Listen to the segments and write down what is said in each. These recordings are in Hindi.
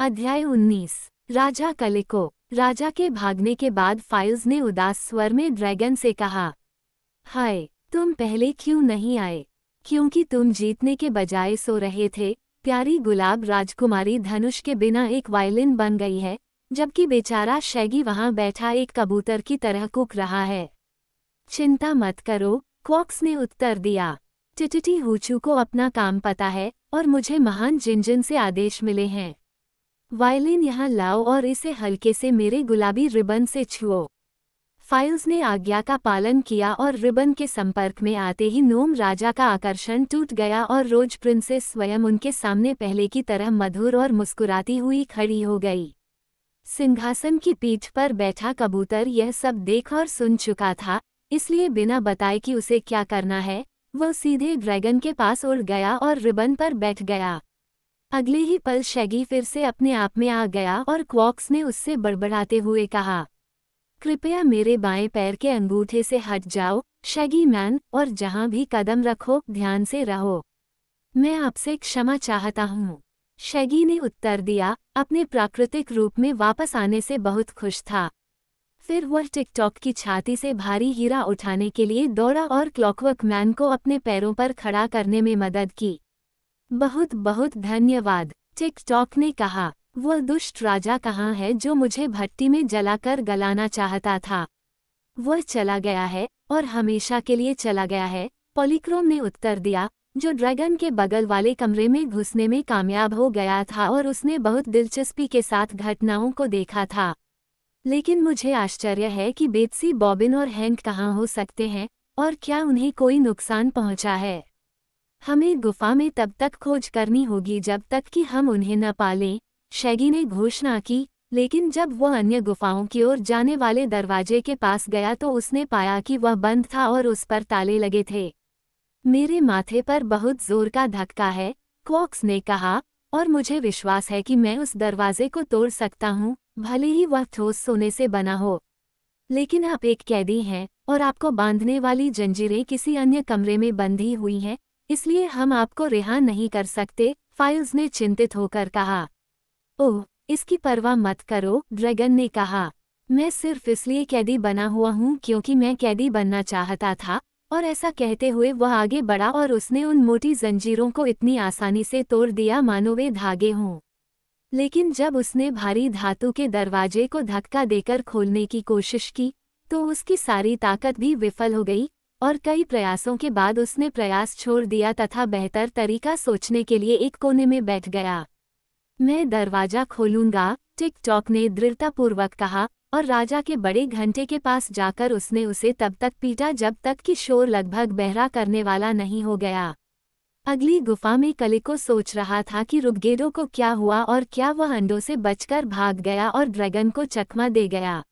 अध्याय 19। राजा कलिको। राजा के भागने के बाद फाइल्स ने उदास स्वर में ड्रैगन से कहा, हाय, तुम पहले क्यों नहीं आए? क्योंकि तुम जीतने के बजाय सो रहे थे। प्यारी गुलाब राजकुमारी धनुष के बिना एक वायलिन बन गई है, जबकि बेचारा शैगी वहां बैठा एक कबूतर की तरह कूक रहा है। चिंता मत करो, क्वॉक्स ने उत्तर दिया। टिटिटी हूचू को अपना काम पता है और मुझे महान जिनजिन से आदेश मिले हैं। वायलिन यहाँ लाओ और इसे हल्के से मेरे गुलाबी रिबन से छुओ। फाइल्स ने आज्ञा का पालन किया और रिबन के संपर्क में आते ही नोम राजा का आकर्षण टूट गया और रोज प्रिंसेस स्वयं उनके सामने पहले की तरह मधुर और मुस्कुराती हुई खड़ी हो गई। सिंहासन की पीठ पर बैठा कबूतर यह सब देख और सुन चुका था, इसलिए बिना बताए कि उसे क्या करना है, वह सीधे ड्रैगन के पास उड़ गया और रिबन पर बैठ गया। अगले ही पल शैगी फिर से अपने आप में आ गया और क्वॉक्स ने उससे बड़बड़ाते हुए कहा, कृपया मेरे बाएं पैर के अंगूठे से हट जाओ, शैगी मैन, और जहां भी कदम रखो ध्यान से रहो। मैं आपसे क्षमा चाहता हूँ। शैगी ने उत्तर दिया, अपने प्राकृतिक रूप में वापस आने से बहुत खुश था। फिर वह टिकटॉक की छाती से भारी हीरा उठाने के लिए दौड़ा और क्लॉकवर्क मैन को अपने पैरों पर खड़ा करने में मदद की। बहुत बहुत धन्यवाद, टिकटॉक ने कहा। वह दुष्ट राजा कहाँ है जो मुझे भट्टी में जलाकर गलाना चाहता था? वह चला गया है, और हमेशा के लिए चला गया है, पॉलीक्रोम ने उत्तर दिया, जो ड्रैगन के बगल वाले कमरे में घुसने में कामयाब हो गया था और उसने बहुत दिलचस्पी के साथ घटनाओं को देखा था। लेकिन मुझे आश्चर्य है कि बेत्सी, बॉबिन और हैंक कहाँ हो सकते हैं, और क्या उन्हें कोई नुकसान पहुंचा है? हमें गुफा में तब तक खोज करनी होगी जब तक कि हम उन्हें न पालें, शैगी ने घोषणा की। लेकिन जब वह अन्य गुफाओं की ओर जाने वाले दरवाजे के पास गया तो उसने पाया कि वह बंद था और उस पर ताले लगे थे। मेरे माथे पर बहुत जोर का धक्का है, क्वॉक्स ने कहा, और मुझे विश्वास है कि मैं उस दरवाजे को तोड़ सकता हूँ, भले ही वह ठोस सोने से बना हो। लेकिन आप एक कैदी हैं, और आपको बांधने वाली जंजीरें किसी अन्य कमरे में बंधी हुई हैं, इसलिए हम आपको रिहा नहीं कर सकते, फाइल्स ने चिंतित होकर कहा। ओह, इसकी परवाह मत करो, ड्रैगन ने कहा। मैं सिर्फ इसलिए कैदी बना हुआ हूँ क्योंकि मैं कैदी बनना चाहता था, और ऐसा कहते हुए वह आगे बढ़ा और उसने उन मोटी जंजीरों को इतनी आसानी से तोड़ दिया मानो वे धागे हों। लेकिन जब उसने भारी धातु के दरवाजे को धक्का देकर खोलने की कोशिश की, तो उसकी सारी ताकत भी विफल हो गई, और कई प्रयासों के बाद उसने प्रयास छोड़ दिया तथा बेहतर तरीका सोचने के लिए एक कोने में बैठ गया। मैं दरवाजा खोलूंगा, टिकटॉक ने दृढ़तापूर्वक कहा, और राजा के बड़े घंटे के पास जाकर उसने उसे तब तक पीटा जब तक कि शोर लगभग बहरा करने वाला नहीं हो गया। अगली गुफा में कलिको सोच रहा था कि रुगगेडो को क्या हुआ और क्या वह अंडों से बचकर भाग गया और ड्रैगन को चकमा दे गया।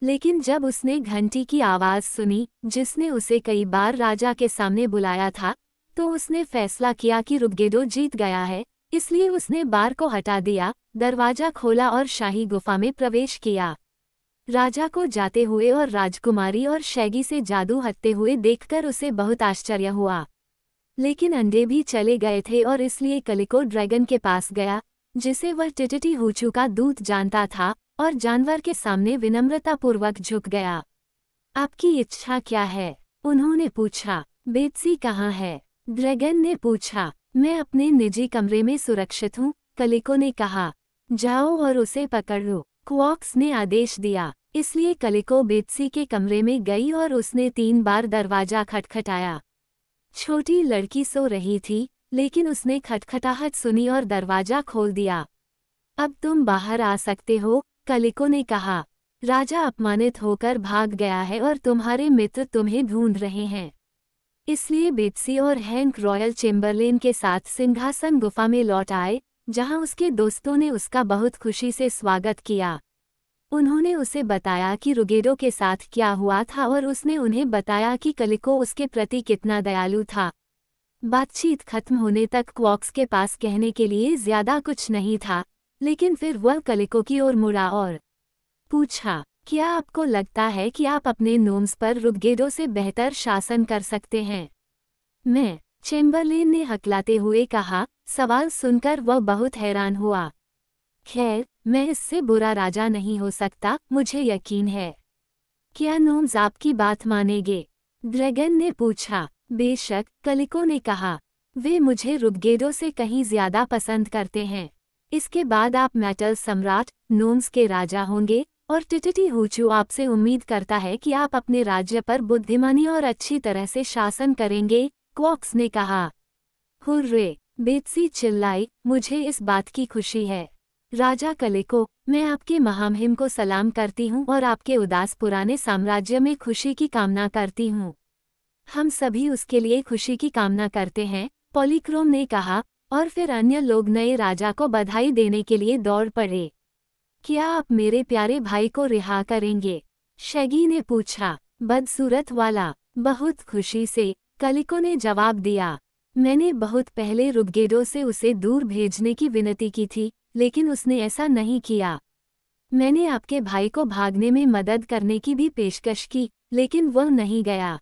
लेकिन जब उसने घंटी की आवाज़ सुनी, जिसने उसे कई बार राजा के सामने बुलाया था, तो उसने फैसला किया कि रुगगेडो जीत गया है, इसलिए उसने बार को हटा दिया, दरवाजा खोला और शाही गुफा में प्रवेश किया। राजा को जाते हुए और राजकुमारी और शैगी से जादू हटते हुए देखकर उसे बहुत आश्चर्य हुआ। लेकिन अंडे भी चले गए थे और इसलिए कलिको ड्रैगन के पास गया, जिसे वह टिटिटी हूचू का दूत जानता था, और जानवर के सामने विनम्रतापूर्वक झुक गया। आपकी इच्छा क्या है? उन्होंने पूछा। बेत्सी कहाँ है? ड्रैगन ने पूछा। मैं अपने निजी कमरे में सुरक्षित हूँ, कलिको ने कहा। जाओ और उसे पकड़ लो, क्वॉक्स ने आदेश दिया। इसलिए कलिको बेत्सी के कमरे में गई और उसने 3 बार दरवाजा खटखटाया। छोटी लड़की सो रही थी, लेकिन उसने खटखटाहट सुनी और दरवाजा खोल दिया। अब तुम बाहर आ सकते हो, कलिको ने कहा। राजा अपमानित होकर भाग गया है और तुम्हारे मित्र तुम्हें ढूंढ रहे हैं। इसलिए बेत्सी और हैंक रॉयल चेम्बरलेन के साथ सिंहासन गुफा में लौट आए, जहां उसके दोस्तों ने उसका बहुत खुशी से स्वागत किया। उन्होंने उसे बताया कि रुगगेडो के साथ क्या हुआ था और उसने उन्हें बताया कि कलिको उसके प्रति कितना दयालु था। बातचीत खत्म होने तक क्वॉक्स के पास कहने के लिए ज्यादा कुछ नहीं था, लेकिन फिर वह कलिको की ओर मुड़ा और पूछा, क्या आपको लगता है कि आप अपने नोम्स पर रुगगेडो से बेहतर शासन कर सकते हैं? मैं, चेम्बरलेन ने हकलाते हुए कहा। सवाल सुनकर वह बहुत हैरान हुआ। खैर, मैं इससे बुरा राजा नहीं हो सकता, मुझे यकीन है। क्या नोम्स आपकी बात मानेंगे? ड्रैगन ने पूछा। बेशक, कलिको ने कहा। वे मुझे रुडगेडो से कहीं ज्यादा पसंद करते हैं। इसके बाद आप मेटल सम्राट, नोम्स के राजा होंगे, और टिटिटी हूचू आपसे उम्मीद करता है कि आप अपने राज्य पर बुद्धिमानी और अच्छी तरह से शासन करेंगे, क्वॉक्स ने कहा। हुर्रे! बेत्सी चिल्लाई, मुझे इस बात की खुशी है। राजा कलिको, मैं आपके महामहिम को सलाम करती हूँ और आपके उदास पुराने साम्राज्य में खुशी की कामना करती हूँ। हम सभी उसके लिए खुशी की कामना करते हैं, पॉलीक्रोम ने कहा, और फिर अन्य लोग नए राजा को बधाई देने के लिए दौड़ पड़े। क्या आप मेरे प्यारे भाई को रिहा करेंगे? शैगी ने पूछा। बदसूरत वाला, बहुत खुशी से, कलिको ने जवाब दिया। मैंने बहुत पहले रुडगेडो से उसे दूर भेजने की विनती की थी, लेकिन उसने ऐसा नहीं किया। मैंने आपके भाई को भागने में मदद करने की भी पेशकश की, लेकिन वह नहीं गया।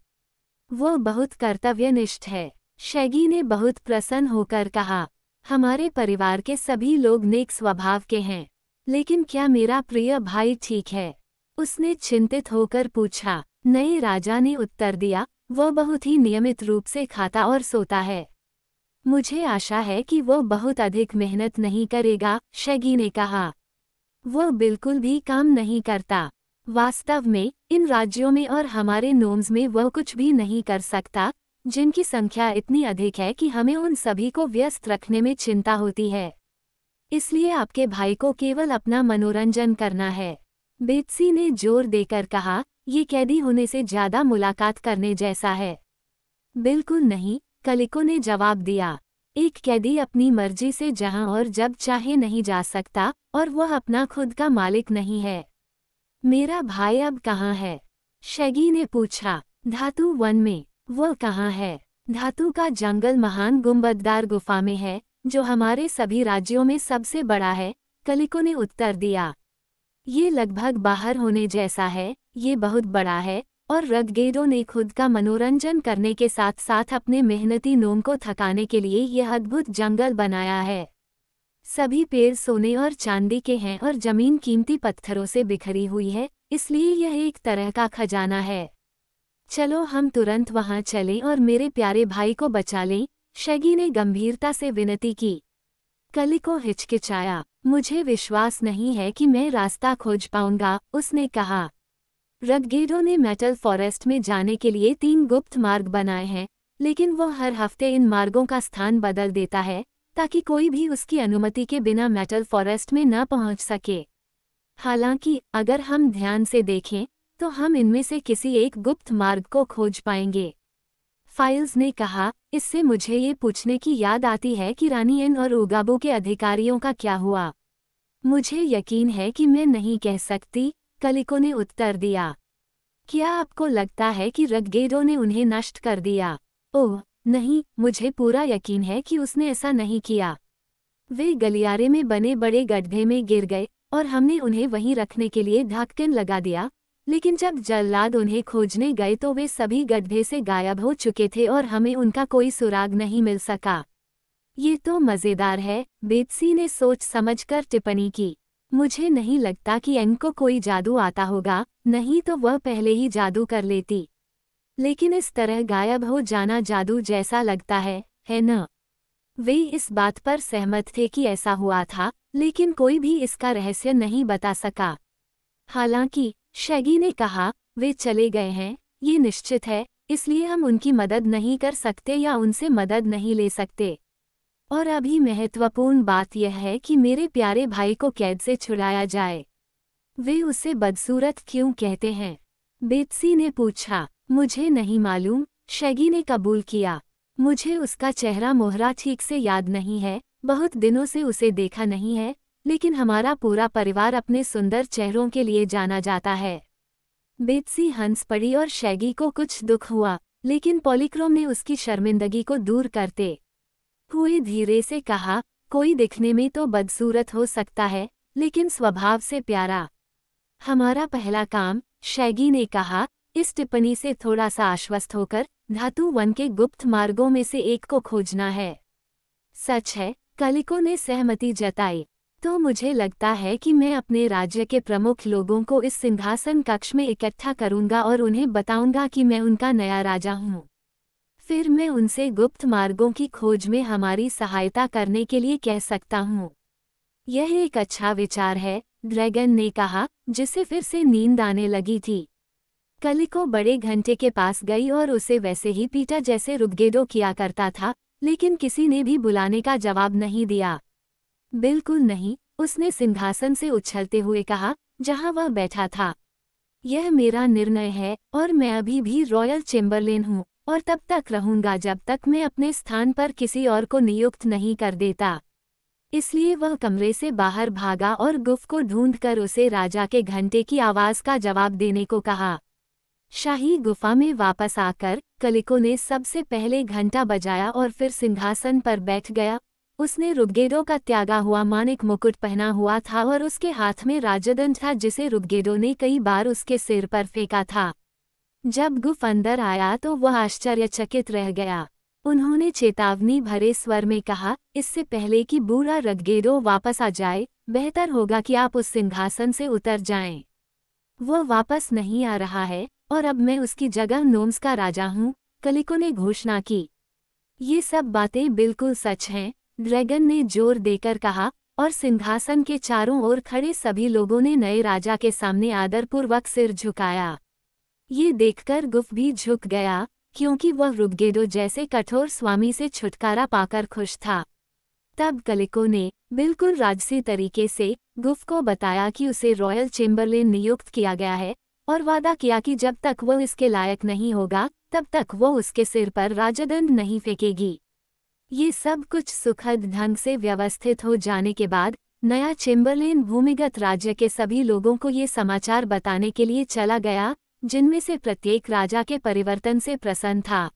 वह बहुत कर्तव्यनिष्ठ है। शैगी ने बहुत प्रसन्न होकर कहा। हमारे परिवार के सभी लोग नेक स्वभाव के हैं, लेकिन क्या मेरा प्रिय भाई ठीक है? उसने चिंतित होकर पूछा। नए राजा ने उत्तर दिया, वह बहुत ही नियमित रूप से खाता और सोता है। मुझे आशा है कि वह बहुत अधिक मेहनत नहीं करेगा, शैगी ने कहा। वह बिल्कुल भी काम नहीं करता। वास्तव में, इन राज्यों में और हमारे नोम्स में वह कुछ भी नहीं कर सकता, जिनकी संख्या इतनी अधिक है कि हमें उन सभी को व्यस्त रखने में चिंता होती है। इसलिए आपके भाई को केवल अपना मनोरंजन करना है। बेत्सी ने जोर देकर कहा, ये कैदी होने से ज्यादा मुलाकात करने जैसा है। बिल्कुल नहीं, कलिको ने जवाब दिया। एक कैदी अपनी मर्जी से जहां और जब चाहे नहीं जा सकता, और वह अपना खुद का मालिक नहीं है। मेरा भाई अब कहाँ है? शैगी ने पूछा। धातु वन में। वह कहाँ है? धातु का जंगल महान गुंबददार गुफा में है, जो हमारे सभी राज्यों में सबसे बड़ा है, कलिको ने उत्तर दिया। ये लगभग बाहर होने जैसा है, ये बहुत बड़ा है, और रगगेडो ने खुद का मनोरंजन करने के साथ साथ अपने मेहनती नोम को थकाने के लिए यह अद्भुत जंगल बनाया है। सभी पेड़ सोने और चांदी के हैं और जमीन कीमती पत्थरों से बिखरी हुई है, इसलिए यह एक तरह का खजाना है। चलो हम तुरंत वहां चलें और मेरे प्यारे भाई को बचा लें, शैगी ने गंभीरता से विनती की। कलिको हिचकिचाया। मुझे विश्वास नहीं है कि मैं रास्ता खोज पाऊंगा, उसने कहा। रगगेडो ने मेटल फॉरेस्ट में जाने के लिए 3 गुप्त मार्ग बनाए हैं, लेकिन वह हर हफ्ते इन मार्गों का स्थान बदल देता है, ताकि कोई भी उसकी अनुमति के बिना मेटल फॉरेस्ट में न पहुंच सके। हालांकि, अगर हम ध्यान से देखें, तो हम इनमें से किसी एक गुप्त मार्ग को खोज पाएंगे। फाइल्स ने कहा, इससे मुझे ये पूछने की याद आती है कि रानी एन और उगाबो के अधिकारियों का क्या हुआ। मुझे यकीन है कि मैं नहीं कह सकती, कलिको ने उत्तर दिया। क्या आपको लगता है कि रगगेडो ने उन्हें नष्ट कर दिया? ओह, नहीं, मुझे पूरा यकीन है कि उसने ऐसा नहीं किया। वे गलियारे में बने बड़े गड्ढे में गिर गए, और हमने उन्हें वहीं रखने के लिए ढक्कन लगा दिया, लेकिन जब जल्लाद उन्हें खोजने गए तो वे सभी गड्ढे से गायब हो चुके थे और हमें उनका कोई सुराग नहीं मिल सका। ये तो मज़ेदार है, बेत्सी ने सोच समझकर टिप्पणी की। मुझे नहीं लगता कि एन को कोई जादू आता होगा, नहीं तो वह पहले ही जादू कर लेती। लेकिन इस तरह गायब हो जाना जादू जैसा लगता है न? वे इस बात पर सहमत थे कि ऐसा हुआ था, लेकिन कोई भी इसका रहस्य नहीं बता सका। हालांकि, शैगी ने कहा, वे चले गए हैं, ये निश्चित है, इसलिए हम उनकी मदद नहीं कर सकते या उनसे मदद नहीं ले सकते। और अभी महत्वपूर्ण बात यह है कि मेरे प्यारे भाई को कैद से छुड़ाया जाए। वे उसे बदसूरत क्यों कहते हैं? बेत्सी ने पूछा। मुझे नहीं मालूम, शैगी ने कबूल किया। मुझे उसका चेहरा मोहरा ठीक से याद नहीं है, बहुत दिनों से उसे देखा नहीं है, लेकिन हमारा पूरा परिवार अपने सुंदर चेहरों के लिए जाना जाता है। बेत्सी हंस पड़ी और शैगी को कुछ दुख हुआ, लेकिन पॉलीक्रोम ने उसकी शर्मिंदगी को दूर करते हुए धीरे से कहा, कोई दिखने में तो बदसूरत हो सकता है, लेकिन स्वभाव से प्यारा। हमारा पहला काम, शैगी ने कहा, इस टिप्पणी से थोड़ा सा आश्वस्त होकर, धातु वन के गुप्त मार्गों में से एक को खोजना है। सच है, कलिको ने सहमति जताई। तो मुझे लगता है कि मैं अपने राज्य के प्रमुख लोगों को इस सिंहासन कक्ष में इकट्ठा करूंगा और उन्हें बताऊंगा कि मैं उनका नया राजा हूँ। फिर मैं उनसे गुप्त मार्गों की खोज में हमारी सहायता करने के लिए कह सकता हूँ। यह एक अच्छा विचार है, ड्रैगन ने कहा, जिसे फिर से नींद आने लगी थी। कलिको बड़े घंटे के पास गई और उसे वैसे ही पीटा जैसे रुडगेडो किया करता था, लेकिन किसी ने भी बुलाने का जवाब नहीं दिया। बिल्कुल नहीं, उसने सिंहासन से उछलते हुए कहा, जहां वह बैठा था। यह मेरा निर्णय है और मैं अभी भी रॉयल चेम्बरलेन हूँ और तब तक रहूंगा जब तक मैं अपने स्थान पर किसी और को नियुक्त नहीं कर देता। इसलिए वह कमरे से बाहर भागा और गुफ को ढूंढकर उसे राजा के घंटे की आवाज का जवाब देने को कहा। शाही गुफा में वापस आकर कलिको ने सबसे पहले घंटा बजाया और फिर सिंहासन पर बैठ गया। उसने रुडगेडो का त्यागा हुआ मानिक मुकुट पहना हुआ था और उसके हाथ में राजदंड था जिसे रुडगेडो ने कई बार उसके सिर पर फेंका था। जब गुफ अंदर आया तो वह आश्चर्यचकित रह गया। उन्होंने चेतावनी भरे स्वर में कहा, इससे पहले कि बूढ़ा रुडगेडो वापस आ जाए, बेहतर होगा कि आप उस सिंहासन से उतर जाएं। वह वापस नहीं आ रहा है और अब मैं उसकी जगह नोम्स का राजा हूँ, कलिको ने घोषणा की। ये सब बातें बिल्कुल सच हैं, ड्रैगन ने जोर देकर कहा, और सिंहासन के चारों ओर खड़े सभी लोगों ने नए राजा के सामने आदरपूर्वक सिर झुकाया। ये देखकर गुफ भी झुक गया, क्योंकि वह रुडगेडो जैसे कठोर स्वामी से छुटकारा पाकर खुश था। तब कलिको ने बिल्कुल राजसी तरीके से गुफ को बताया कि उसे रॉयल चेम्बरलेन नियुक्त किया गया है और वादा किया कि जब तक वह इसके लायक नहीं होगा तब तक वो उसके सिर पर राजदंड नहीं फेंकेगी। ये सब कुछ सुखद ढंग से व्यवस्थित हो जाने के बाद नया चेम्बरलेन भूमिगत राज्य के सभी लोगों को ये समाचार बताने के लिए चला गया, जिनमें से प्रत्येक राजा के परिवर्तन से प्रसन्न था।